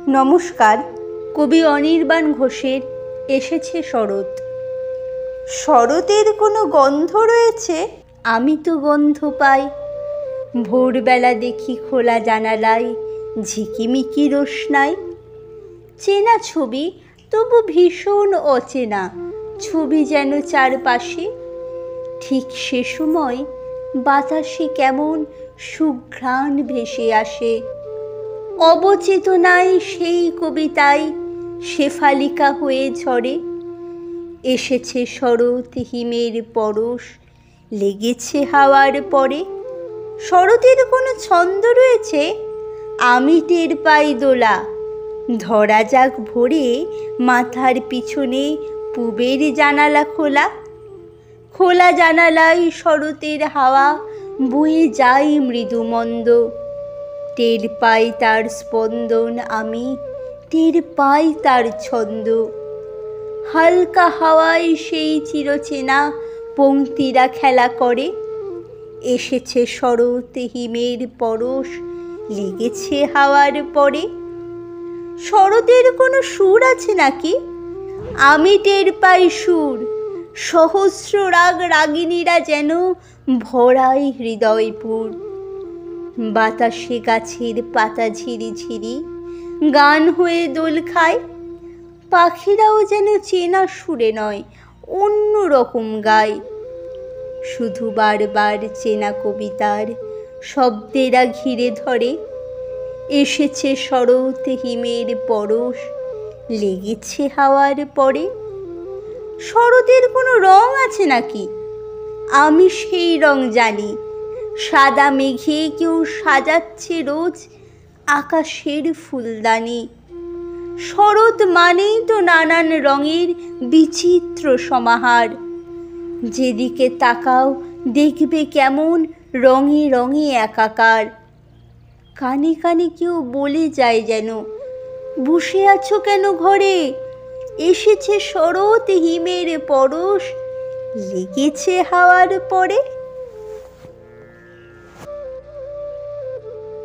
নমস্কার। কবি অনির্বাণ ঘোষের এসেছে শরৎ। শরতের কোনো গন্ধ রয়েছে? আমি তো গন্ধ পাই। ভোরবেলা দেখি খোলা জানালায় ঝিকিমিকি রোশনাই। চেনা ছবি, তবু ভীষণ অচেনা ছবি যেন চারপাশে। ঠিক সে সময় বাতাসে কেমন সুঘ্রাণ ভেসে আসে। অবচেতনায় সেই কবিতায় শেফালিকা হয়ে ঝরে। এসেছে শরৎ হিমের পরশ, লেগেছে হাওয়ার পরে। শরতের কোনো ছন্দ রয়েছে? আমি টের পাই দোলা। ধরা যাক ভোরে মাথার পিছনে পুবের জানালা খোলা। খোলা জানালায় শরতের হাওয়া বয়ে যায় মৃদু মন্দ। টের পাই তার স্পন্দন, আমি টের পাই তার ছন্দ। হালকা হাওয়ায় সেই চিরচেনা পংক্তিরা খেলা করে। এসেছে শরৎ হিমের পরশ, লেগেছে হাওয়ার পরে। শরতের কোনো সুর আছে নাকি? আমি টের পাই সুর। সহস্র রাগ রাগিনীরা যেন ভরায় হৃদয়পুর। বাতাসে গাছের পাতা ঝিরি ঝিরি গান হয়ে দোল খায়। পাখিরাও যেন চেনা সুরে নয়, অন্য রকম গায়। শুধু বারবার চেনা কবিতার শব্দেরা ঘিরে ধরে। এসেছে শরৎ হিমের পরশ, লেগেছে হাওয়ার পরে। শরতের কোনো রং আছে নাকি? আমি সেই রং জানি। সাদা মেঘে কেউ সাজাচ্ছে রোজ আকাশের ফুলদানি। শরৎ মানেই তো নানান রঙের বিচিত্র সমাহার। যেদিকে তাকাও দেখবে কেমন রঙে রঙে একাকার। কানে কানে কেউ বলে যায় যেন, বসে আছো কেন ঘরে? এসেছে শরৎ হিমের পরশ, লেগেছে হাওয়ার পরে।